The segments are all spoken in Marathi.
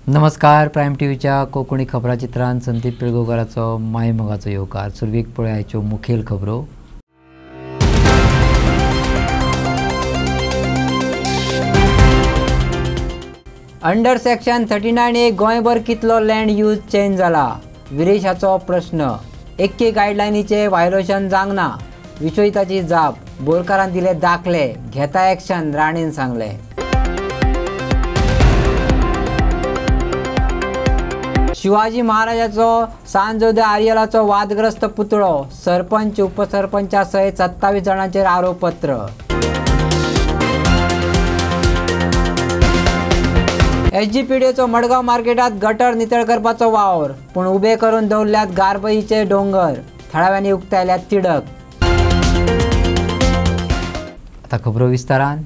नमस्कार. प्रायम टीव्हीच्या कोकणी खबराचित्रांत संदीप पिळगोकराचो माय मोगाचो येवकार. सुरवेक पळयाच्यो मुखेल खबरो. अंडर सेक्शन 39A गोंयभर कितलो लँड यूज चेंज जाला? विरेशाचो प्रश्न. एक्के गायडलायनीचे वायोलेशन जावंक ना. विश्वहिताची जाप. बोरकारान दिले दाखले. घेता एक्शन, राणेन सांगले. शिवाजी महाराजाचो सांजोदय आर्यलाचो वादग्रस्त पुतळो. सरपंच उपसरपंचा सयत 27 जाणांचेर आरोपपत्र. SGPDचो मडगांव मार्केटात गटर नितळ करपाचो वावर, पूण उबे करून दवरल्यात गारबईचे डोंगर. थळाव्यांनी उक्तायल्यात तिडक. आता खबरो विस्तारान.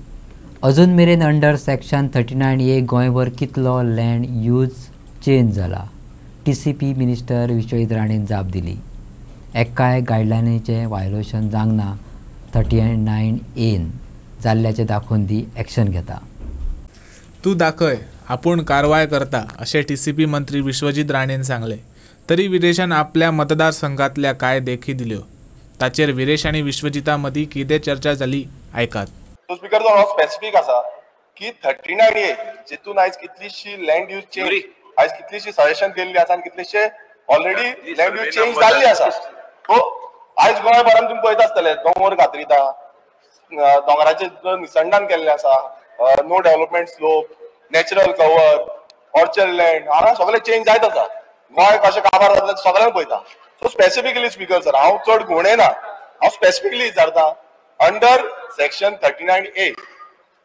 अजून मेरेन अंडर सेक्शन 39A गोंयभर कितलो लँड यूज चेंज जाला? TCP मिनिस्टर विश्वजीत राणेन जाप दिली. एकाय गायडलायनीचे वायोलेशन जावंक ना. 39A जाल्ल्याचे दाखोवन दी एक्शन घेता. तू दाखय, आपूण कारवाय करता, अशें TCP मंत्री विश्वजीत राणेन सांगले. तरी विरेशान आपल्या मतदारसंघातल्या कांय देखी दिल्यो. ताचेर विरेश आनी विश्वजिता मदीं कितें चर्चा जाली आयकात. स्पीकर जो स्पेसिफिक आसा की 39A जितून आयज कितलीशी लँड यूज चेंज, आयज कितलीशी सजेशन केल्ली आसा आनी कितलीशे ऑलरेडी लँड यूज चेंज जाल्ली आसा. सो आयज गोंयभरान तुमी पळयता आसतले दोंगर कातरिता, दोंगराचे निसंडान केल्ले आसा, no development slope, natural cover, orchard land, हांगा सगळे चेंज जायत आसा. गोंय कशें काबार जातलें सगळ्यांक पळयता. सो स्पेसिफिकली स्पीकर सर, हांव चड घुवणे ना, हांव स्पेसिफिकली विचारता, अंडर सेक्शन 39A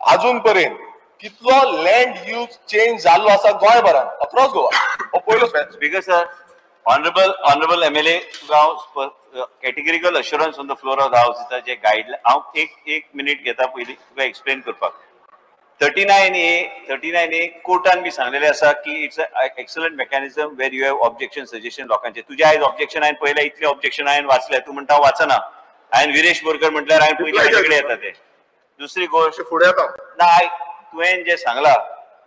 अजून पर्यंत कितलो लँड यूज चेंज जाल्लो आसा गोंयभरान अक्रॉस गोवा? हो पयलो speaker sir. Honourable MLA categorical assurance on the floor of the house जे गायडलायन हांव एक मिनिट घेता पयलीं तुका एक्सप्लेन करपाक. 39A कोर्टान बी सांगलेले आसा की it's a excellent mechanism where you have objection suggestion लोकांचे. तुझे आयज ऑब्जेक्शन हांवें पळयलें, इतले ऑब्जेक्शन हांवें वाचले. तूं म्हणटा वाचना. हांवें विरेश बोरकर म्हटल्यार हांवें पयलीं कडेन येता ते. दुसरी गोष्ट फुडें येता ना, तुवें जे सांगला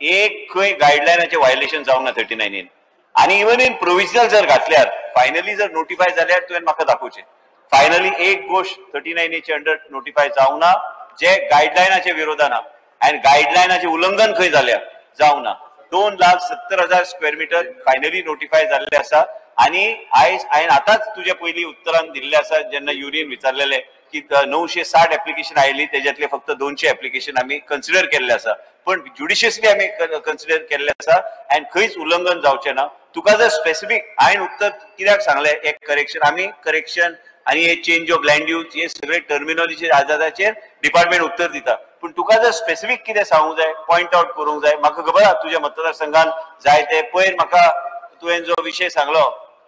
एक खंय गायडलायनाचे वायोलेशन जावंक ना 39A. आनी इवन इन प्रोविजनल जर घातल्यार फायनली जर नोटिफाय जाल्यार तुवें म्हाका दाखोवचें. फायनली एक गोष्ट 39A अंडर नोटिफाय जावंक ना जे गायडलायनाच्या विरोधान आहा आनी गायडलायनाचे उल्लंघन खंय जाल्यार जावंक ना. 2,70,000 स्क्वेअर मीटर फायनली नोटिफाय जाल्ले आसा. आनी आयज हांवें आतांच तुज्या पयलीं उत्तरान दिल्ले आसा जेन्ना युरीन विचारलेले की 960 एप्लिकेशन आयिल्ली, तेज्यातले फक्त 200 एप्लिकेशन आमी कन्सिडर केल्ले आसा. पण ज्युडिशियसली आमी कन्सिडर केल्ले आसा आनी खंयच उल्लंघन जावचें ना. तुका जर स्पेसिफीक हांवें उत्तर कित्याक सांगलें, एक करेक्शन, आमी करेक्शन आनी हे चेंज ऑफ लँड यूज हे सगळे टर्मिनॉलॉजी आधाराचेर डिपार्टमेंट उत्तर दिता. पण तुका जर स्पेसिफीक कितें सांगूंक जाय, पॉयंट आउट करूंक जाय, म्हाका खबर आसा तुज्या मतदारसंघान जाय ते पयर म्हाका तुवें जो विशय सांगलो,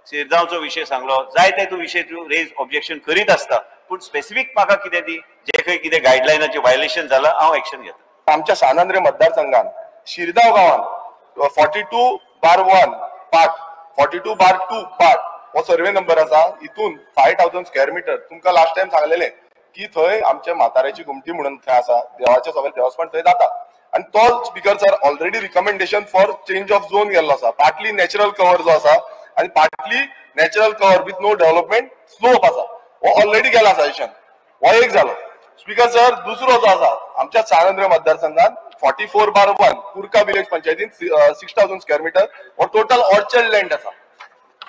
शिरगांवचो विशय सांगलो, जाय ते तूं विशय तूं रेज ऑब्जेक्शन करीत आसता. पण स्पेसिफीक म्हाका कितें दी जे खंय कितें गायडलायनाचें वायोलेशन जालां हांव एक्शन घेता. आमच्या सानंद्रे मतदारसंघात शिरगांव गांवांत 42/1 पार्ट 42/2 पार्ट हो सर्वे नंबर आसा. हितून 5,000 स्क्वेअर मीटर तुमकां लास्ट टाइम सांगलेले की थंय आमच्या म्हाताऱ्याची घुमटी म्हणून थंय आसा, देवाचे सगळे देवस्थान थंय जाता. आणि तो speaker sir already recommendation for change of zone गेल्लो आसा. पार्टली नॅचरल कव्हर जो आसा आनी partly natural cover with no development slope आसा, हो ऑलरेडी गेला सजेशन. हो एक जालो. स्पीकर सर दुसरो जो आसा आमच्या सानंद्रे मतदारसंघात 44/1 कुर्का विलेज पंचायतीन 6,000 स्क्वेअर मीटर हो टोटल ऑर्चर्ड लँड आसा.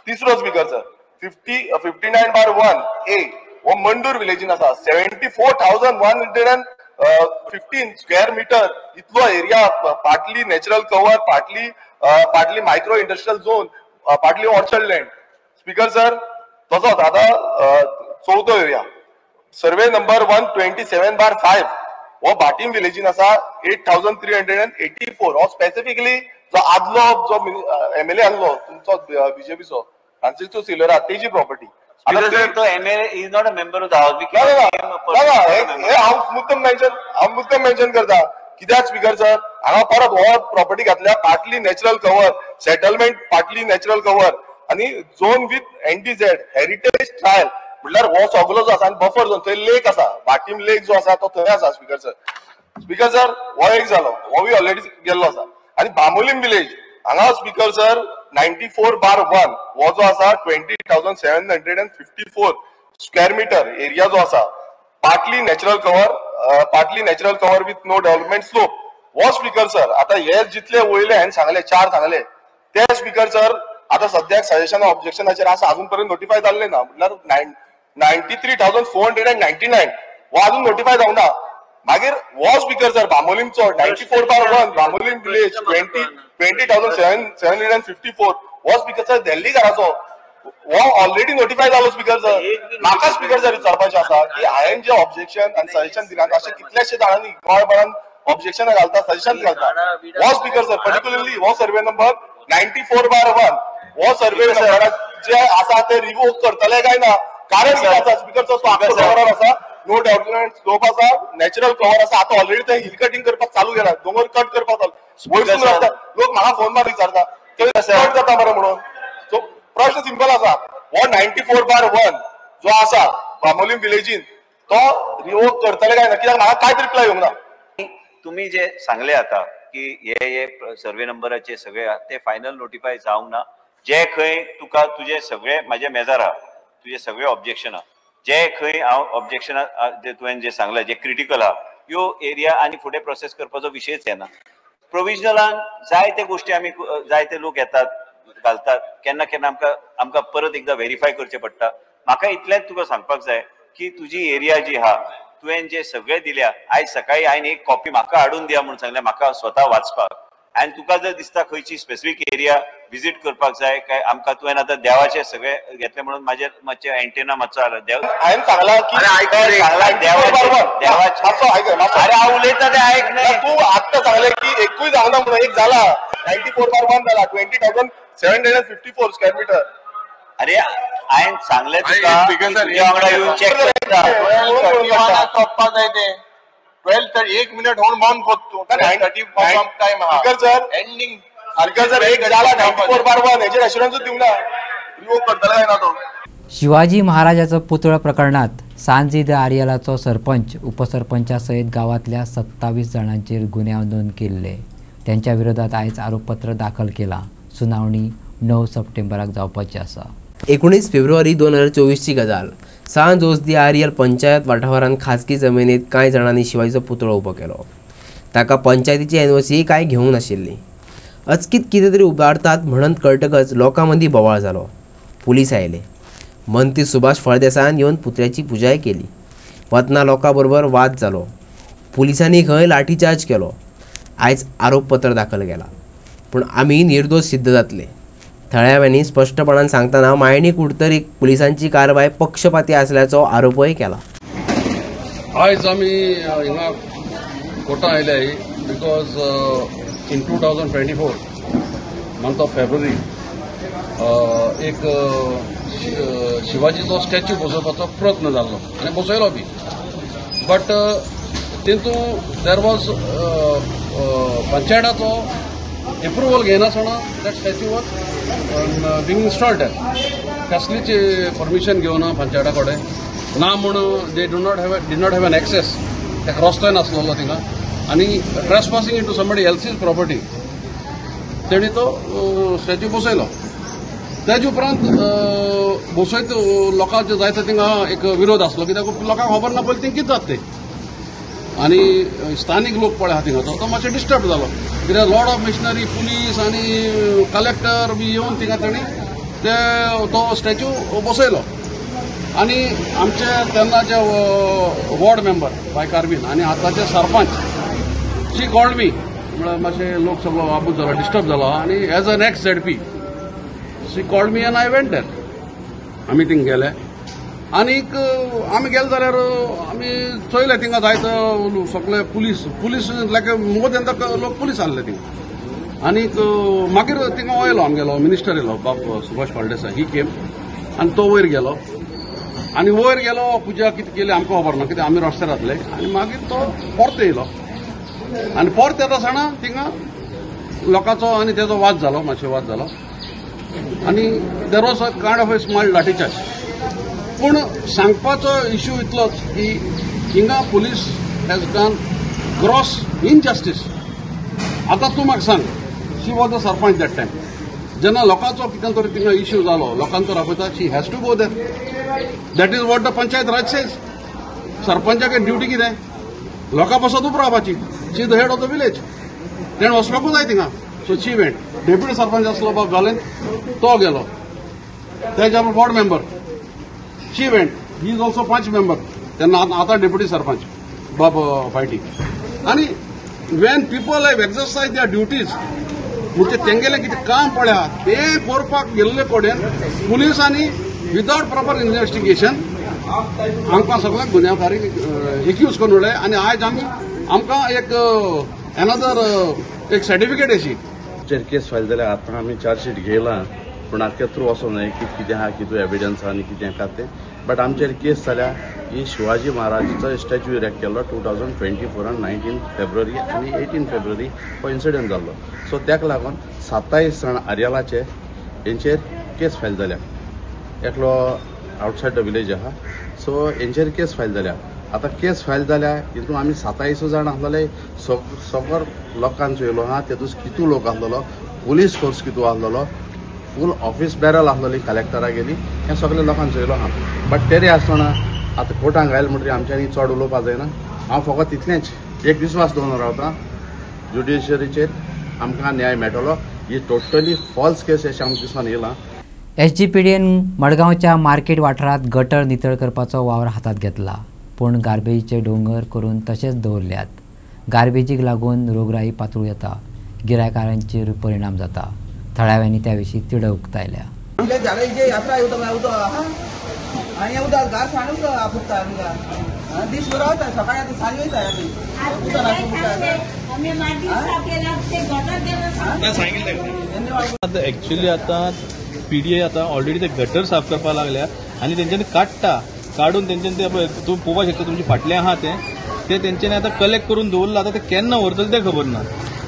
तिसरो स्पीकर सर 59/1A हो मंडूर विलेजीन आसा. 74,115 स्क्वेअर मीटर इतलो area, partly natural cover, partly micro industrial zone, partly orchard land. Speaker sir तसोच आता चवथो एरिया सर्वे नंबर 127/5 हो भाटीम विलेजीन आसा. 8,384 हो स्पेसिफिकली जो आदलो जो MLA आहलो तुमचो BJPचो फ्रांसिस्को सिल्वेरा तेजी प्रॉपर्टी. तो MLA is not a member of the house. हांव मुद्दम मेन्शन करता कित्याक स्पीकर सर हांगा परत हो प्रॉपर्टी घातल्या partly natural cover, settlement partly natural cover आनी zone with NTZ heritage trial म्हटल्यार हो सगळो जो आसा आनी बफर झोन थंय लेक आसा, भाटीम लेक जो आसा तो थंय आसा. स्पीकर सर हो एक जालो, हो ऑलरेडी गेल्लो आसा. आनी बांबोलीम विलेज हांगा स्पीकर सर 94/1 हो जो आसा 20,754 स्क्वेअर मीटर एरिया जो आसा, partly natural cover with no development slope हो स्पीकर सर आता हे जितले वयले हांवें सांगले 4 सांगले ते स्पीकर सर आता सद्याक सजेशन ऑब्जेक्शनाचेर आसा, अजून पर्यंत नोटिफाय जाल्ले ना. म्हटल्यार 93,499 हो अजून नोटिफाय जावना. मागीर हो स्पीकर सर बांबोलीमचो 94/1 बांबोलीम विलेज 20,754 हो स्पीकर सर दिल्ली घराचो हो ऑलरेडी नोटिफाय जालो स्पीकर सर. म्हाका स्पीकर सर विचारपाचें आसा की हांवें जे ऑब्जेक्शन आनी सजेशन दिलां अशें कितलेशे जाणांनी गोंयभरान ऑब्जेक्शन घालता, सजेशन घालता. हो स्पीकर सर पर्टिक्युलरली हो सर्वे नंबर 94/1 हो सर्वे नंबर जे आसा ते रिवोक करतले काय ना, कारण कितें आसा स्पीकर सर तो आख्खो कव्हर आसा, नो डेव्हलपमेंट स्लोप आसा, नॅचरल कव्हर आसा. आता ऑलरेडी ते हिल कटिंग करपाक चालू केला, दोंगर कट करपाक वयरसून रस्ता. लोक म्हाका फोन मारून विचारता कट जाता मरे म्हणून. सो प्रश्न सिंपल आसा, हो 94/1 जो आसा बांबोलीम विलेजीन तो रिवोक करतले काय ना, कित्याक म्हाका कांयच रिप्लाय येवंक ना. तुम्ही जे सांगले आता की हे सर्वे नंबराचे सगळे ते फायनल नोटिफाय जावंक ना. जे खंय तुका तुझे सगळे माझे मेजर आहा, तुझे सगळे ऑब्जेक्शन आहा, जे खंय हांव ऑब्जेक्शन तुवें जे सांगला जे क्रिटिकल आहा ह्यो एरिया आनी फुडें प्रोसेस करपाचो विशयच येना. प्रोविजनलान जायते गोष्टी आमी जायते लोक येतात घालतात, केन्ना केन्ना आमकां परत एकदा व्हेरीफाय करचें पडटा. म्हाका इतलेंच तुका सांगपाक जाय की तुजी एरिया जी आहा तुवें जे सगळे दिल्या, आयज सकाळी हांवें एक कॉपी म्हाका हाडून दिया म्हणून सांगलें म्हाका स्वता वाचपाक. आनी तुका जर दिसता खंयची स्पेसिफीक एरिया विजीट करपाक जाय काय आमकां तुवें आतां देवाचे सगळे घेतले म्हणून मातशें एंटेना मातसो आला देव हांवें सांगला की अरे हांव उलयता तें आयक न्ही. तूं आत्तां सांगलें की एकूय जावना म्हणून, एक जाला 94/1 जाला 20,754 स्क्वेअर मीटर. अरे हांवें सांगलें तुका तुज्या वांगडा येवन चॅक करता. 12:30 1 मिनिट होऊन मौन खोदतो 9:30 टाइम हा सर एंडिंग स्पीकर सर एक जाला 94/1 हेचेर अश्युरन्स दिवंक ना, रिवोक करतला काय ना तो. शिवाजी महाराजाचो पुतळो प्रकरणात सांजीद आर्यलाचो सरपंच उपसरपंचा सयत गावातल्या 27 जाणांचेर गुन्यांव नोंद केल्ले. त्यांच्या विरोधात आयज आरोपपत्र दाखल केला. सुनावणी 9 सप्टेंबराक जावपाची आसा. 19 फेब्रुवारी 2024ची गजाल. सांज ओसदी आर्यल पंचायत वाठारांत खाजगी जमिनीत कांय जाणांनी शिवाजीचो पुतळो उबो केलो. ताका पंचायतीची एनओसी कांय घेवंक नाशिल्ली. अचकीत कितें तरी उबारतात म्हणत कळटकच लोकां मदीं बोवाळ जालो. पुलीस आयले. मंत्री सुभाष फळदेसायान येवन पुतळ्याची पुजाय केली. वतना लोकां बरोबर वाद जालो. पुलिसांनी खंय लाठीचार्ज केलो. आयज आरोपपत्र दाखल केला. पूण आमी निर्दोश सिद्ध जातले. थळाव्यांनी स्पष्टपणान सांगतना मायणी कुडतरीक पुलिसांची कारवाय पक्षपाती असल्याचो आरोपय केला. आयज आमी हिंगा कोर्टां आयल्याय because in 2024 month of February एक शिवाजीचो स्टॅच्यू बसोवपाचो प्रयत्न जाल्लो आनी बसयलो बी. बट तितून देर वॉज पंचायताचो एप्रुवल घेनासतना that statue was being installed. कसलीच परमिशन घेवना पंचायता कडेन ना म्हूण they did not have an access. ते क्रॉस लायन आसलेलो थिंगा आनी trespassing into somebody else's property तेणी तो स्टॅच्यू बसयलो. तेजे उपरांत बसयत लोकांचे जायते थिंगा एक विरोध आसलो कित्याक लोकांक खबर ना पयलीं तें कितें जाता तें. आनी स्थानीक लोक पळय आहा थिंगा तो मातशें डिस्टर्ब जालो कित्याक लॉर्ड ऑफ मिशनरी पुलीस आनी कलेक्टर बी येवन थिंगा तेणी तो स्टॅच्यू बसयलो. आनी आमचे तेन्नाचे वॉर्ड मेंबर बाय कार्बीन आनी आतांचे सरपंच शी कॉल्ड मी म्हळ्यार मातशें लोक सगळो आबूज जालो डिस्टर्ब जालो आनी as a next ZP she called me and I went there. आमी थिंग गेले आनीक आमी गेले जाल्यार आमी चोयले थिंगा जायतो सगळे पुलीस लायक मोद देन लोक पुलीस आहले थिंगा. आनीक मागीर थिंगा वयलो आमगेलो मिनिस्टर येयलो बाब सुभाष फळदेसाय ही केम आनी तो वयर गेलो आनी वयर गेलो पुजा कितें केली आमकां खबर ना कित्याक आमी रस्त्यार आसले. आनी मागीर तो परतो येयलो आनी परत येता आसतना थिंगा लोकांचो आनी तेजो वाद जालो मातशें वाद जालो आनी there was a kind of a small lathi charge. पूण सांगपाचो इश्यू इतलोच की हिंगा पुलीस हॅज डन ग्रॉस इनजस्टीस. आतां तूं म्हाका सांग she was the sarpanch that time. जेन्ना लोकांचो कितें तरी थिंगा इश्यू जालो, लोकांचो रापयता, she has to go there. That is what the panchayat raj says. सरपंचाक ड्युटी कितें? लोकां पासत उब रावपाची. She the head of the village. तेणें वचपाकूच जाय थिंगा. So she went. Deputy sarpanch आसलो बाब घालेन, तो गेलो. तेच्या ward member she went. He is also 5 member. तेन्ना आतां डेप्युटी सरपंच बाब फायटी. आनी when people have exercise their duties, म्हणजे तेंगेलें कितें काम पळया तें करपाक गेल्ले कडेन पुलिसांनी विदाउट प्रॉपर इन्व्हेस्टिगेशन आमकां सगळ्यांक गुन्यांवकारी एक्यूज करून उडले. आनी आयज आमकां एक अनदर एक सर्टिफिकेट अशी केस फायल जाल्यार आतां आमी चार्जशीट घेयला, पूण आतां थ्रू वचोंक जाय की कितें आहा, कितें एविडन्स आहा आनी कितें आहा तें. बट आमचेर केस जाल्या ही शिवाजी महाराजाचो स्टॅच्यू इरेक्ट केल्लो 2024 19 फेब्रुवारी आनी 18 फेब्रुवारी हो इन्सिडंट जाल्लो. सो त्याक लागून 27 जाण आर्यलाचे हेंचेर केस फायल जाल्या. एकलो आउटसायड द विलेज आहा, सो हेंचेर केस फायल जाल्या. आतां केस फायल जाल्या हितून आमी 27 जाण आसलेले. सगळो लोकांचो येयलो आहा, तेतूंत कितू लोक आसलेलो, पुलीस फोर्स कितू आसलेलो, फूल ऑफिस बॅरल आसलेली कलेक्टरा गेली, हें सगळे लोकांचो येयलो आहा. बट तेरे आसतना आतां कोर्टाक घायल म्हणटरी आमच्यांनी चड उलोवपाक जायना. हांव फकत तितलेंच एक विस्वास दवरून रावता, ज्युडिशरीचेर आमकां न्याय मेळटलो. ही टोटली फॉल्स केस अशें आमकां दिसून येयलां. SGPDन मडगांवच्या मार्केट वाठारांत गटर नितळ करपाचो वावर हातांत घेतला, पूण गार्बेजीचे डोंगर करून तशेंच दवरल्यात. गार्बेजीक लागून रोगराई पातूळ येता, गिरायकांचेर परिणाम जाता. थळाव्यांनी त्या विशीं तिडक उक्तायल्या. एक्चुअली आता PDA आता ऑलरेडी ते गटर साफ करपाक लागल्या आनी तेंच्यांनी काडून तेंच्यांनी ते तूं पळोवपाक शकता तुमचे फाटलें आहा ते तेंच्यांनी आतां कलेक्ट करून दवरला. आतां ते केन्ना व्हरतले तें खबर ना.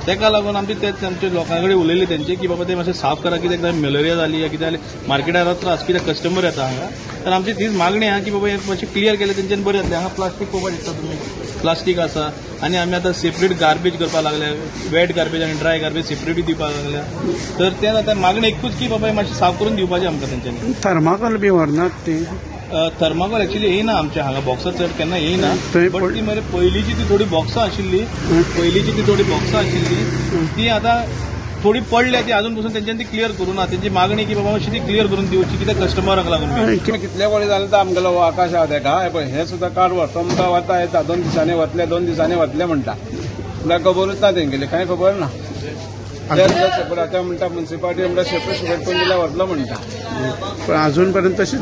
तेका लागून आमचे आमच्या लोकां कडेन उलयले तेंचे की बाबा ते मातशें साफ करा, कित्याक एकदां मलेरिया जाली या कितें जालें मार्केटार त्रास, कित्याक कस्टमर येता हांगा. तर आमची तीच मागणी आहा की बाबा हें मातशें क्लियर केलें तेंच्यांनी बरें जातलें. हांगा प्लास्टीक पळोवपाक शकता तुमी, प्लास्टीक आसा आनी आमी आतां सेपरेट गार्बेज करपाक लागल्या, वेट गार्बेज आनी ड्राय गार्बेज सेपरेटूय दिवपाक लागल्या. तर तें आतां मागणी एकूच की बाबा मातशें साफ करून दिवपाचें आमकां तेंच्यांनी. थर्माकोल बी व्हरनात ती. थर्माकोल एक्चुअली येयना आमच्या हांगा, बॉक्सां चड केन्ना येयना. बट ती मरे पयलींची ती थोडी बॉक्सां आशिल्ली, ती आतां थोडी पडल्या, ती अजून पासून तेंच्यांनी ती क्लियर करूं ना. तेंची मागणी की बाबा मातशी ती क्लियर करून दिवची, कित्याक कस्टमराक लागून. कितले वळी जालें तर आमगेलो आकाश आहा तेका पळय हें सुद्दां कार व्हरता म्हणटा वता येता 2 दिसांनी वतले 2 दिसांनी वतले म्हणटा. म्हळ्यार खबरूच ना तेंगेली, कांय खबर ना. आतां म्हणटा म्युन्सिपालिटी म्हणटा सेपरेट करून दिल्यार वतलो म्हणटा. पण अजून पर्यंत तशीच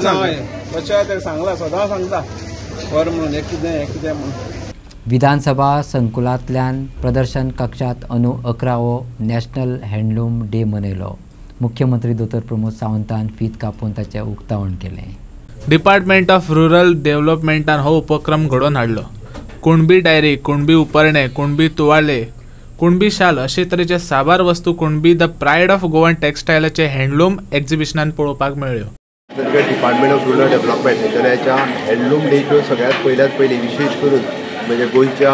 तशें ते सांगला, सदां सांगता व्हर म्हणून, हें कितें म्हणून. विधानसभा संकुलांतल्यान प्रदर्शन कक्षात अंदू 11वो नॅशनल हँडलूम डे मनयलो. मुख्यमंत्री दोतोर प्रमोद सावंतान फीत कापून ताचें उक्तावण केलें. डिपार्टमेंट ऑफ रुरल डेव्हलपमेंटान हो उपक्रम घडोवन हाडलो. कुणबी डायरी, कुणबी उपरणे, कुणबी तुवाले, कुणबी शाल अशे तरेचे साबार वस्तू Kunbi the pride of Goan टेक्स्टायलाचे हँडलूम एक्झिबिशनान पळोवपाक मेळ्ळ्यो. डिपार्टमेंट ऑफ रुरल डेव्हलपमेंट ह्या हँडलूम डेच्यो सगळ्यात पयली विशेष करून म्हणजे गोंयच्या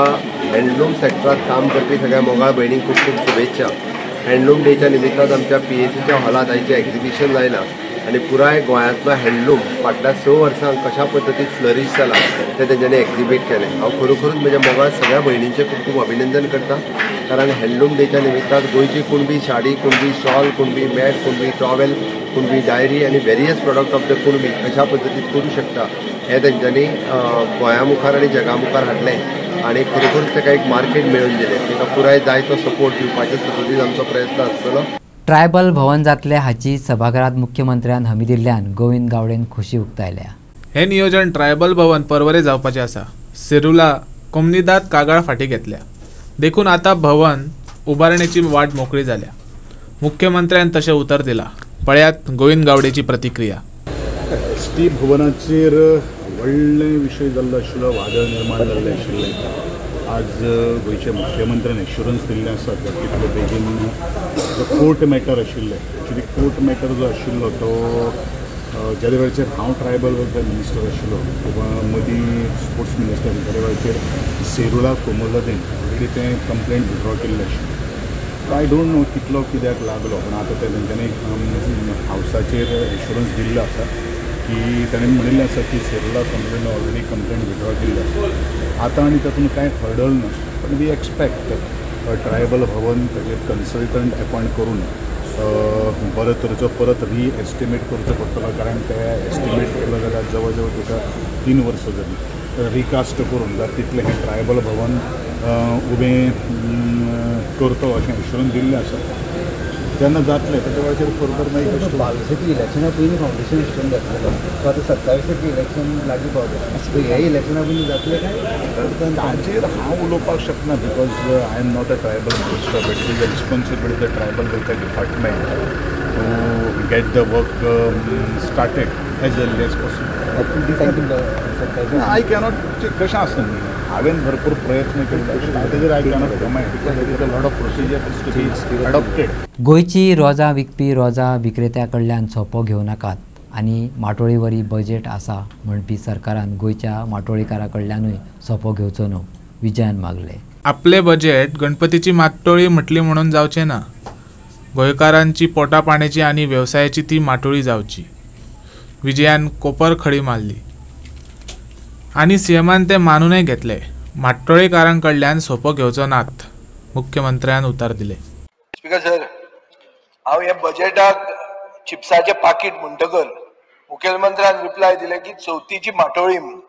हँडलूम सेक्टरात काम करपी सगळ्या मोगाळ भयणींक खूब खूब शुभेच्छा. हँडलूम डेच्या निमित्तान आमच्या PACच्या हॉलांत आयचें एक्झिबिशन लायलां आनी पुराय गोंयांतलो हँडलूम फाटल्या 6 वर्सांक कशा पद्दतीन फ्लरीश जाला तें तेंच्यांनी एक्झिबीट केलें. हांव खरोखरूच म्हज्या मोगाळ सगळ्या भयणींचें खूब खूब अभिनंदन करता, कारण हँडलूम डेच्या निमित्तान गोंयची Kunbi sari, Kunbi shawl, Kunbi mat, Kunbi towel, Kunbi diary आनी various product of the Kunbi कशा पद्दतीन करूं शकता हें तेंच्यांनी गोंया मुखार आनी जगा मुखार हाडलें आनी खरोखरूच ताका एक मार्केट मेळून दिलें. ताका पुराय जाय तो सपोर्ट दिवपाचे सतत आमचो प्रयत्न आसतलो. ट्रायबल भवन जातले हाची सभाघरांत मुख्यमंत्र्यान हमी दिल्ल्यान गोविंद गावडेन खोशी उक्तायल्या. हे नियोजन ट्रायबल भवन परवरे जावपाचें आसा. सिरुला कोमनीदाद कागाळ फाटी घेतल्या, देखून आतां भवन उबारणेची वाट मोकळी जाल्या. मुख्यमंत्र्यान तशें उतर दिलां. पळयात गोविंद गावडेची प्रतिक्रिया. ST भवनाचेर व्हडले विशय जाल्लो आशिल्लो, वादळ निर्माण जाल्लें आशिल्लें. आज गोंयच्या मुख्यमंत्र्यान एश्युरन्स दिल्लें आसा तितले बेगीन जो कोर्ट मॅटर आशिल्लें, एक्चुली कोर्ट मॅटर जो आशिल्लो तो ज्या वेळाचेर हांव ट्रायबल वेलफेअर मिनिस्टर आशिल्लो किंवा मदीं स्पोर्ट्स मिनिस्टर त्या वेळाचेर सेरुला कोमोलदेन तें कंप्लेंट विथड्रॉ केल्लें आशिल्लें आय डोंट नो कितलो कित्याक लागलो, पण आतां ते तेंच्यांनी हावसाचेर एश्युरन्स दिल्लो आसा की ताणें म्हणिल्लें आसा की Serula complain already complain withdraw केल्ली आसा. आतां आनी तातूंत कांय हर्डल ना, पण वी एक्सपेक्ट ट्रायबल भवन ताचेर कन्सल्टंट अपॉयंट करून बरो तरेचो परत एस्टिमेट करचो पडटलो, कारण ते एस्टिमेट केलो जाल्यार जवळ जवळ तुका 3 वर्सां जाली. रिकास्ट करून जाता तितलें हें ट्रायबल भवन उबें करतो अशें एश्युरन्स दिल्लें आसा. जेन्ना जातलें ताच्या वेळाचेर फर्दर मागीर बालसेची इलेक्शना पयलीं फावंडेशन सिस्टम जातलें, सो आतां 27 इलेक्शन लागीं पावता, सो हे इलेक्शना पयलीं जातलें काय ताचेर हांव उलोवपाक शकना, because I am not a tribal minister, but it is the responsibility of the tribal welfare department to get the work started as early as possible. I cannot कशें आसता न्ही, हांवें भरपूर प्रयत्न केले ताचेर I cannot comment, because there is a lot of procedure to be adopted. गोंयची रोजां विकपी रोजां विक्रेत्या कडल्यान सोपो घेवं नाकात आनी माटोळीवरी बजेट आसा म्हणपी सरकारान गोंयच्या माटोळीकारा कडल्यानूय सोपो घेवचो न्हू, विजयान मागले. आपले बजेट गणपतीची माटोळी म्हटली म्हणून जावचें ना. गोंयकारांची पोटा पाण्याची आनी वेवसायाची ती माटोळी जावची. विजयान कोपर खडी मारली आनी सीएमान ते मानूनय घेतले. माटोळीकारां कडल्यान सोपो घेवचो नात, मुख्यमंत्र्यान उतर दिले. स्पीकर सर, हांव हे बजेटाक चिप्साचें पाकीट म्हणटकर मुखेलमंत्र्यान रिप्लाय दिले की चवथीची माटोळी म्हणून.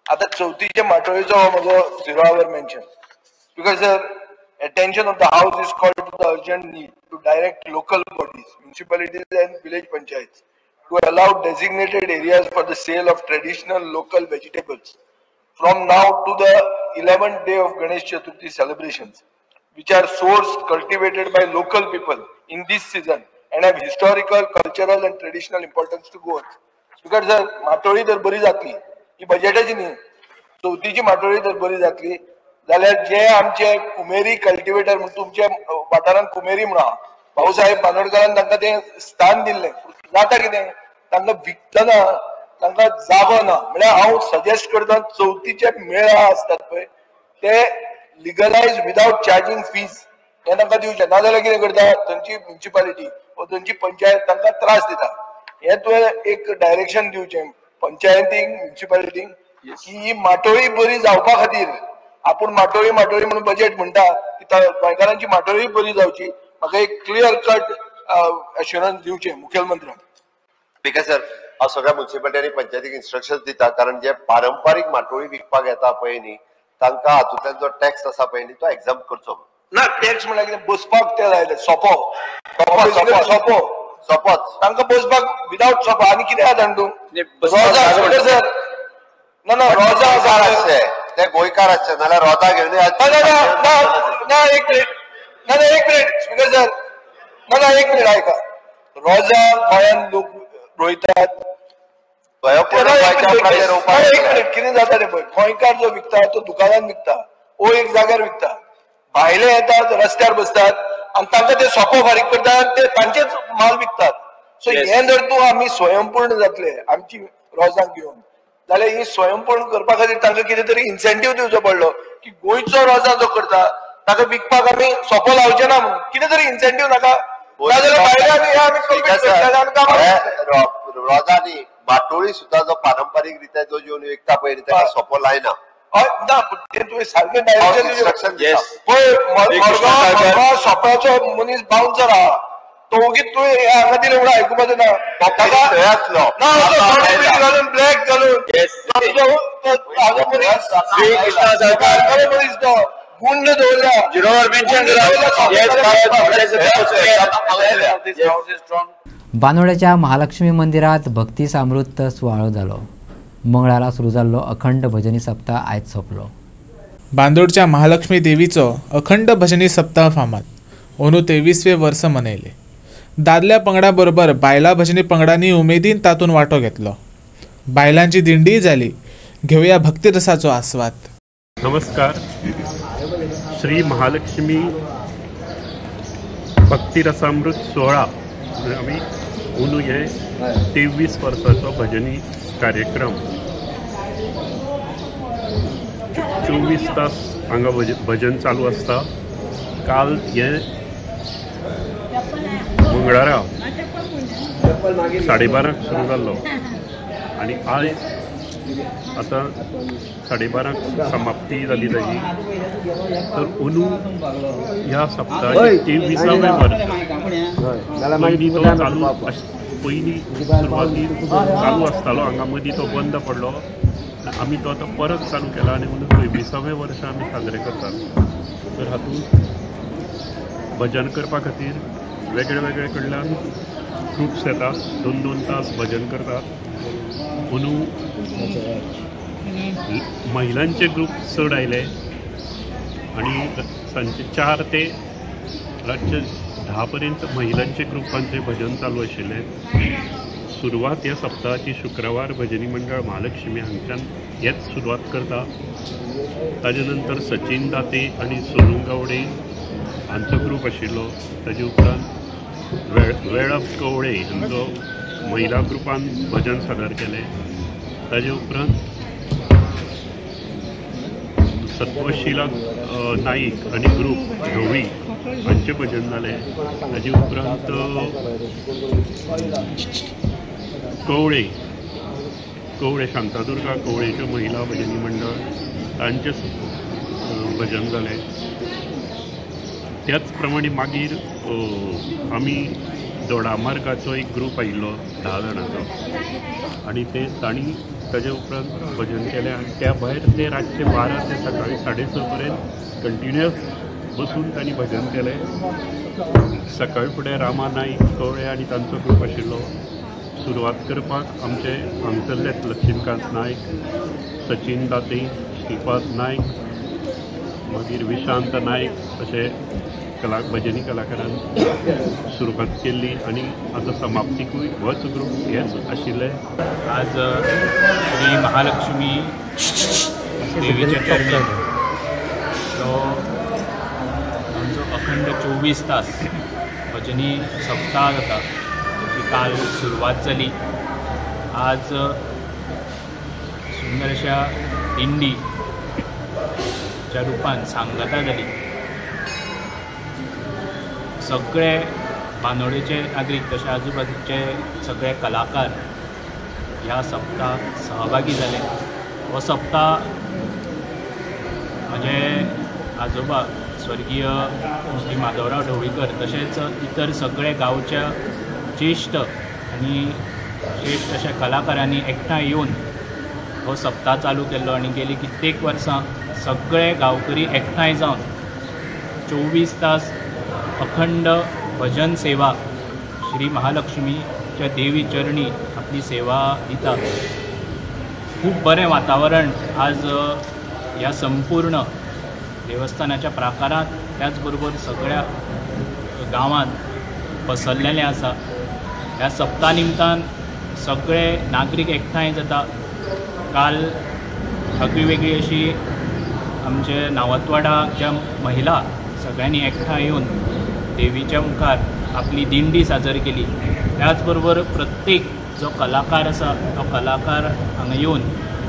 आतां चवथीचे माटोळीचो हो म्हजो 0 hour mention. Speaker sir, attention of the House is called to the urgent need to direct local bodies, municipalities and village panchayats to allow designated areas for the sale of traditional local vegetables from now to the 11th day of Ganesh Chaturthi celebrations, which are sourced, cultivated by local people in this season and have historical, cultural and traditional importance to Goa. Speaker sir, माटोळी जर बरी जातली, ही बजेटाची न्ही, चवथीची माटोळी जर बरी जातली जाल्यार जे आमचे कुमेरी कल्टिवेटर म्हणून तुमचे वाठारांत कुमेरी म्हणून आहा, भाऊसाहेब बांदोडकरान तांकां तें स्थान दिल्लें, जाता कितें तांकां विकतना तांकां जागो ना. म्हळ्यार हांव सजेस्ट करता चवथीचे मेळा आसतात पळय ते लिगलायज विदाउट चार्जिंग फीज हे तांकां दिवचे, नाजाल्यार कितें करता थंयची म्युनिसिपालिटी वा थंयची पंचायत तांकां त्रास दिता. हे तुवें एक डायरेक्शन दिवचें पंचायतीक, म्युनिसिपालिटीक की ही माटोळी बरी जावपा खातीर आपूण माटोळी माटोळी म्हणून बजेट म्हणटा, गोंयकारांची माटोळी बरी जावची. म्हाका एक क्लियर कट एश्युरन्स दिवचे मुखेलमंत्र्यान. स्पीकर सर, हांव सगळ्या म्युनिसिपालिटी आनी पंचायतीक इन्स्ट्रक्शन्स दिता, कारण जे पारंपारीक माटोळी विकपाक येता पळय न्ही तांकां हातूंतल्यान जो टॅक्स आसा पळय न्ही तो एग्जाम करचो ना. टॅक्स म्हळ्यार कितें बसपाक ते लायले सोपो सोपो सोपोच तांकां बसपाक विदाउट सोपो आनी कितें आसा तूं सर ना ना रोजा ते गोंयकाराचे नाल्यार रोजा घेवन ना एक मिनिट स्पीकर सर, ना एक मिनिट आयका. रोजा गोंयांत लोक रोयतात, एक मिनिट कितें जाता रे पळय, गोंयकार जो विकता तो दुकानान विकता, ओ एक जाग्यार विकता, भायले येतात रस्त्यार बसतात आनी तांकां ते सोपो फारीक करतात, ते तांचेच माल विकतात. सो हे जर तूं आमी स्वयंपूर्ण जातले आमची रोजांक घेवन जाल्यार ही स्वयंपूर्ण करपा खातीर तांकां कितें तरी इन्सेंटीव दिवचो पडलो की गोंयचो रोजा जो करता ताका विकपाक आमी सोपो लावचे ना म्हणून कितें तरी इन्सेंटीव नाका, नाजाल्यार भायले रोजांनी माटोळी सुद्दां जो पारंपारीक रित्या जो जेवन विकता पळय ताका सोपो लायना. ना ते तुवें सारकें डायरेक्शन पळय सोप्याचो मनीस बाउन्सर आहा तो ओगीच तुवें हांगा दिलें म्हणून आयकुपाचो ना. घालून ब्लॅक घालून मनीस तो गुंड दवरल्या. बांदोड्याच्या महालक्ष्मी मंदिरात भक्ती सामृत सुवाळो जालो. मंगळारा सुरू जाल्लो अखंड भजनी सप्ताह आयज सोंपलो. बांदोडच्या महालक्ष्मी देवीचो अखंड भजनी सप्ताह फामाद. अंदू 23वे वर्स मनयले. दादल्या पंगडा बरोबर बायला भजनी पंगडांनी उमेदीन तातूंत वांटो घेतलो. बायलांची दिंडी जाली. घेवया भक्ती रसाचो आस्वाद. नमस्कार. श्री महालक्ष्मी भक्ती रसामृत सोहळा आमी अंदू हे 23 वर्साचो भजनी कार्यक्रम 24 तास हांगा भजन चालू आसता. काल हे मंगळारा 12:30 सुरू जाल्लो आनी आयज आतां 12:30 समाप्ती जाली ताजी. तर अंदू ह्या सप्तकाची 23वें वर्स. पयलीं तो चालू पयलीं सुरवातीक चालू आसतालो, हांगा मदीं तो बंद पडलो. आमी तो आतां परत चालू केला आनी म्हणून 23वें वर्स आमी साजरे करतात. तर हातूंत भजन करपा खातीर वेगळे वेगळे कडल्यान ग्रुप्स येतात, 2-2 तास भजन करतात. अंदू महिलांचे ग्रुप चड आयले आनी सांजचे 4 ते रातचे 10 पर्यंत महिलांचे ग्रुपांचे भजन चालू आशिल्लें. सुरवात ह्या सप्तकाची शुक्रवार भजनी मंडळ महालक्ष्मी हांगच्यान हेच सुरवात करता. ताजे नंतर सचिन दाते आनी सोनू गावडे हांचो ग्रूप आशिल्लो. ताजे उपरांत वेळप कवळे हांचो महिला ग्रुपान भजन सादर केलें. ताजे उपरांत सत्वशिला नाईक आनी ग्रूप ढोवी हांचें भजन जालें. ताजे उपरांत कवळे शांतादुर्गा कवळेच्यो महिला भजनी मंडळ तांचें भजन जालें. त्याच प्रमाणे मागीर आमी दोडामार्गाचो एक ग्रूप आयिल्लो 10 जाणांचो आनी तांणी ताजे उपरांत भजन केलें. आनी त्या भायर ते रातचे 12 ते सकाळीं 6:30 पर्यंत कंटिन्युअस बसून तांणी भजन केलें. सकाळी फुडें रामा नाईक कवळे आनी तांचो ग्रूप आशिल्लो. सुरवात करपाक आमचे हांगसरलेच लक्ष्मीकांत नायक, सचिन दाते, श्रीपाद नायक, मागीर विशांत नायक अशे भजनी कलाकारान सुरवात केल्ली आनी आतां समाप्तीकूय होच ग्रूप हेच आशिल्ले. आज श्री महालक्ष्मी देवीचे चरणी तो आमचो अखंड 24 तास भजनी सप्ताह जाता. काल सुरवात जाली. आज सुंदर अशा दिंडीच्या रुपान सांगता जाली. सगळे बांदोडेचे नागरीक तशें आजूबाजूचे सगळे कलाकार ह्या सप्ताक सहभागी जाले. हो सप्ताह म्हजे आजोबा स्वर्गीय श्री माधवराव ढवळीकर तशेंच इतर सगळे गांवच्या ज्येश्ठ आनी श्रेष्ठ अशा कलाकारांनी एकठांय येवन हो सप्ताह चालू केल्लो आनी गेली कित्येक वर्सां सगळे गांवकरी एकठांय जावन 24 तास अखंड भजन सेवा श्री महालक्ष्मीच्या देवी चरणी आपली सेवा दिता. खूब बरें वातावरण आज ह्या संपूर्ण देवस्थानाच्या प्राकारांत त्याच बरोबर सगळ्या गांवांत पसरलेलें आसा. ह्या सप्ता निमतान सगळे नागरीक एकठांय जाता. काल आगळी वेगळी अशी आमचे नावतवाडाच्या महिला सगळ्यांनी एकठांय येवन देवीच्या मुखार आपली दिंडी सादर केली. त्याच बरोबर प्रत्येक जो कलाकार आसा तो कलाकार हांगा येवन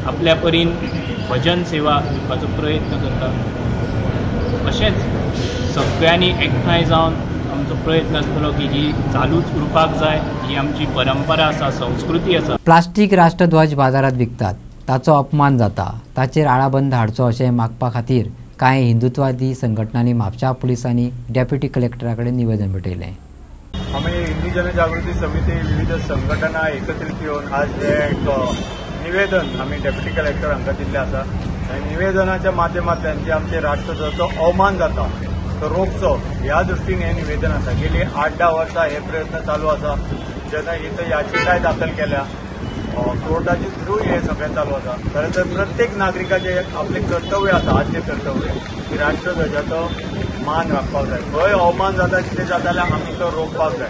आपल्या परीन भजन सेवा दिवपाचो प्रयत्न करता. तशेंच सगळ्यांनी एकठांय जावन आमचो प्रयत्न आसतलो की ही चालूच उरपाक जाय. ही आमची परंपरा आसा, संस्कृती आसा. प्लास्टीक राष्ट्रध्वज बाजारात विकतात, ताचो अपमान जाता, ताचेर आळाबंद हाडचो अशें मागपा खातीर कांय हिंदुत्ववादी संघटनांनी म्हापशा पुलिसांनी डेप्युटी कलेक्टरा कडेन निवेदन बटयलें. आम्ही हिंदू जनजागृती समिती विविध संघटना एकत्रित येऊन आज एक निवेदन आम्ही डेप्युटी कलेक्टर हांकां दिल्लें आसा. निवेदनाच्या माध्यमांतल्यान जे आमचे राष्ट्रध्वजाचो अवमान जाता तो रोखचो ह्या दृश्टीन हें निवेदन आसा. गेली 8-10 वर्सां हे प्रयत्न चालू आसा. जनहित याचिकाय दाखल केल्या, कोर्टाचे थ्रू हे सगळें चालू आसा. खरें तर प्रत्येक नागरिकाचे आपले कर्तव्य आसा, आद्य कर्तव्य की राष्ट्रध्वजाचो मान राखपाक जाय. खंय अवमान जाता कितें जाता जाल्यार आमी तो रोखपाक जाय.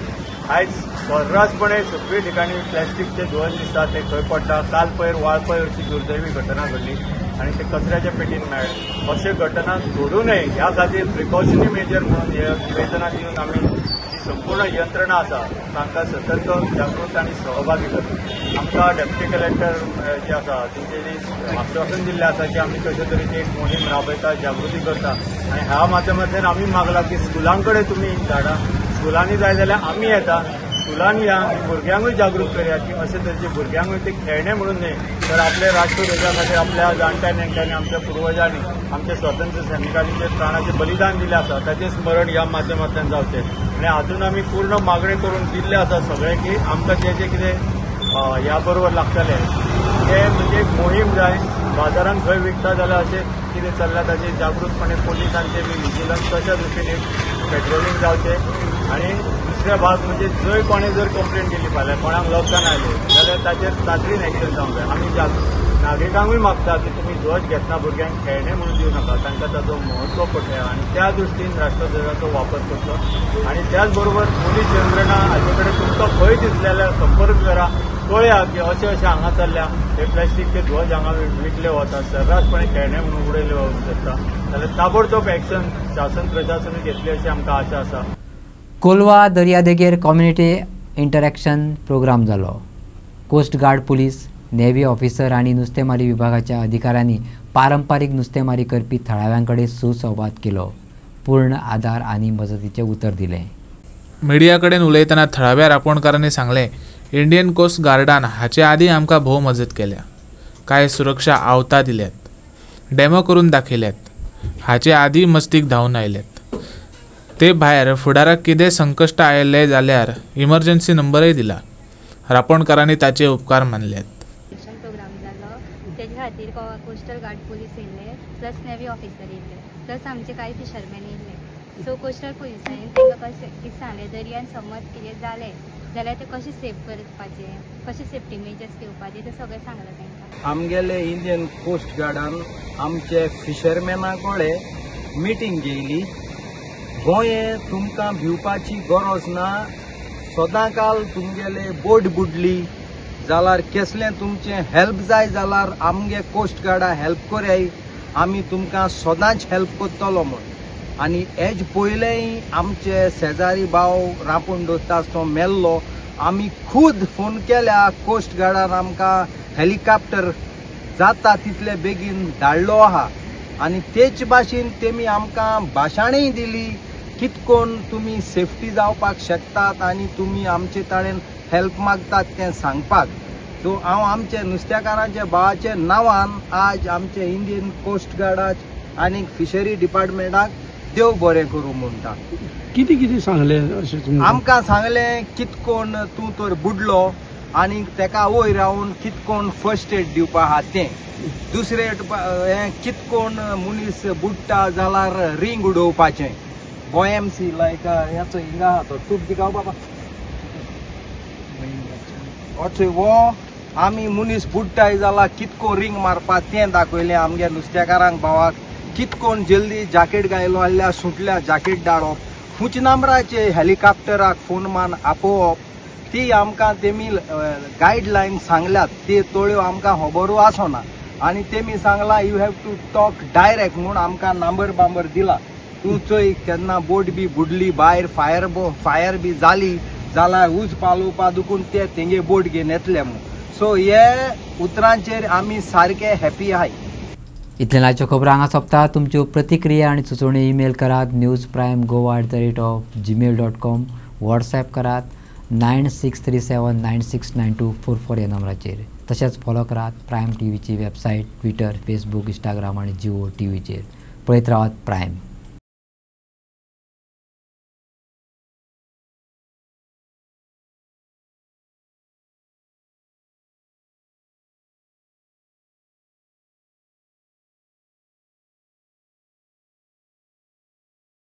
आयज सर्रासपणे सगळी ठिकाणी प्लॅस्टिकचे ध्वज दिसतात ते खंय पडटा. काल पयर वाळपय अशी दुर्दैवी घटना घडली आणि ते कचऱ्याच्या पेटीन मेळ्ळे. अशे घटना घडू नये ह्या खातीर प्रिकॉशनरी मेजर म्हणून हे निवेदनात येवन आमी जी संपूर्ण यंत्रणा आसा तांकां सतर्क, जागृत आनी सहभागी करता. आमकां डेप्युटी कलेक्टर जे आसा तेंच्यांनी आश्वासन दिल्लें आसा की आमी कशे तरेची एक मोहीम राबयता, जागृती करता. आनी ह्या माध्यमांतल्यान आमी मागला की स्कुलां कडेन तुमी झाडां स्कुलांनी जाय जाल्यार आमी येता, स्कुलांनी या, भुरग्यांकूय जागृत करया की अशे तरेचे भुरग्यांकूय ते खेळणे म्हणून न्ही तर आपल्या राष्ट्रध्वजा खातीर आपल्या जाणट्या नेणट्यांनी आमच्या पुर्वजांनी आमच्या स्वातंत्र्य सैनिकांनी जे प्राणाचें बलिदान दिलें आसा ताचें स्मरण ह्या माध्यमांतल्यान जावचें आनी हातून आमी पूर्ण मागणी करून दिल्ले आसा सगळे की आमकां जे जे कितें ह्या बरोबर लागतले ते म्हणजे मोहीम जाय, बाजारांत खंय विकता जाल्यार अशें कितें चल्ला ताचेर जागृतपणे पोलिसांचे बी विजिलन्स तशा दृश्टीन पेट्रोलिंग जावचें आनी दुसरे भाग म्हणजे जंय कोणें जर कंप्लेन केली फाल्यां कोणाक लक्षात आयलें जाल्यार ताचेर तातडीन एक्शन जावंक जाय. आमी नागरिकांकूय मागता की तुमी ध्वज घेतना भुरग्यांक खेळणे म्हणून दिवं नाका, तांकां ताचो म्हत्व पटया आनी त्या दृश्टीन राष्ट्रध्वजाचो वापर करचो आनी त्याच बरोबर पोलीस यंत्रणा हाचे कडेन तुमकां खंय दिसले जाल्यार संपर्क करा, कळया की अशें अशें हांगा चल्ल्या हे प्लास्टीकचे ध्वज हांगा विकले वतात, सर्रासपणे खेळणे म्हणून उडयले वचूंक शकता जाल्यार ताबडतोब एक्शन शासन प्रशासन घेतली अशी आमकां आशा आसा. कोलवा दर्यादेगेर कम्युनिटी इंटरॅक्शन प्रोग्राम जालो. Coast guard police, navy officer आणि नुस्तेमारी विभागाच्या अधिकाऱ्यांनी पारंपारीक नुस्तेमारी करपी थळाव्यांकडे सुसंवाद केलो. पूर्ण आधार आणि मजतीचे उतर दिले. मिडिया कडेन उलयतना थळाव्या रापणकारांनी सांगले, इंडियन कोस्ट गार्डान हाचे आदी आमकां भोव मजत केल्या, कांय सुरक्षा आवता दिल्यात, डेमो करून दाखयल्यात, हाचे आदी मस्तीक धांवन आयल्यात. ते भायर फुडाराक कितें संकश्ट आयले जाल्यार इमर्जन्सी नंबरय दिला. रापणकारांनी ताचे उपकार मानल्यात. प्रोग्राम जालो तेजे खातीर कोस्टल गार्ड पुलीस येयले प्लस नेव्ही ऑफिसर येयले प्लस आमचे कांय फिशरमॅन येयले. सो कोस्टल पुलिसांनी तांकां कशें सांगलें दर्यान समज कितें जालें जाल्यार ते कशें सेफ करपाचें, कशें सेफ्टी मेजर्स घेवपाचे तें सगळें सांगलें तांकां. आमगेले इंडियन कोस्ट गार्डान आमचे फिशरमॅना कडेन मिटींग घेयली. गोंये तुमकां भिवपाची गरज ना, सदांकाल तुमगेले बोट बुडली जाल्यार कसलें तुमचें हेल्प जाय जाल्यार आमगे कोस्ट गार्डा हेल्प करयाय, आमी तुमकां सदांच हेल्प करतलो म्हूण. आनी हेज पयलेंय आमचे शेजारी भाव रापूण दोस्तास तो मेल्लो, आमी खूद फोन केल्या कोस्ट गार्डान आमकां हेलिकॉप्टर जाता तितले बेगीन धाडलो आहा आनी तेच भाशेन तेमी आमकां भाशाणय दिली कितकोन तुमी सेफ्टी जावपाक शकतात आनी तुमी आमचे ताणेन हेल्प मागतात तें सांगपाक. सो हांव आमचे नुस्तेकारांच्या भावाच्या नांवान आज आमचे इंडियन कोस्ट गार्डाक आनी फिशरी डिपार्टमेंटाक देव बरें करूं म्हणटा. कितें कितें सांगलें अशें आमकां सांगलें कितकोन तूं तर बुडलो आनी तेका वयर रावन कितकोन फर्स्ट एड दिवपा आहा तें. दुसरें हें कितकोन मनीस बुडटा जाल्यार रिंग उडोवपाचें. OMC लायक ह्याचो हिंगा आहा तो टूप दिकाव बाबा अथंय वो आमी मनीस बुडटाय जाल्यार कितको रिंग मारपा तें दाखयलें आमगे नुस्तेकारांक भावाक. कितकोन जल्दी जॅकेट घायलो आसल्यार सुटल्या जॅकेट धाडप, खुंच नंबराचे हेलिकॉप्टराक फोन मान आपोवप, ती आमकां तेमी गायडलायन सांगल्यात ती तळ्यो आमकां खबरू आसना आनी तेमी सांगला you have to talk direct म्हूण आमकां नंबर बांबर दिला. तूं चोय केन्ना बोट बी बुडली भायर फायर बी जाली जाल्यार उज पालोवपा दुखून ते तेंगे बोट घेवन येतले म्हूण. सो हे उतरांचेर आमी सारके हॅपी आहाय. इतले लायच्यो खबरो हांगा सोंपता. तुमच्यो प्रतिक्रिया आनी सुचोवणी ईमेल करात newsprimegoa@gmail.com. व्हॉट्सॲप करात 9637969244 ह्या नंबराचेर. तशेंच फॉलो करात प्रायम टीव्हीची वेबसायट, ट्विटर, फेसबुक, इंस्टाग्राम आनी जिओ टीव्हीचेर. पळयत रावात प्रायम.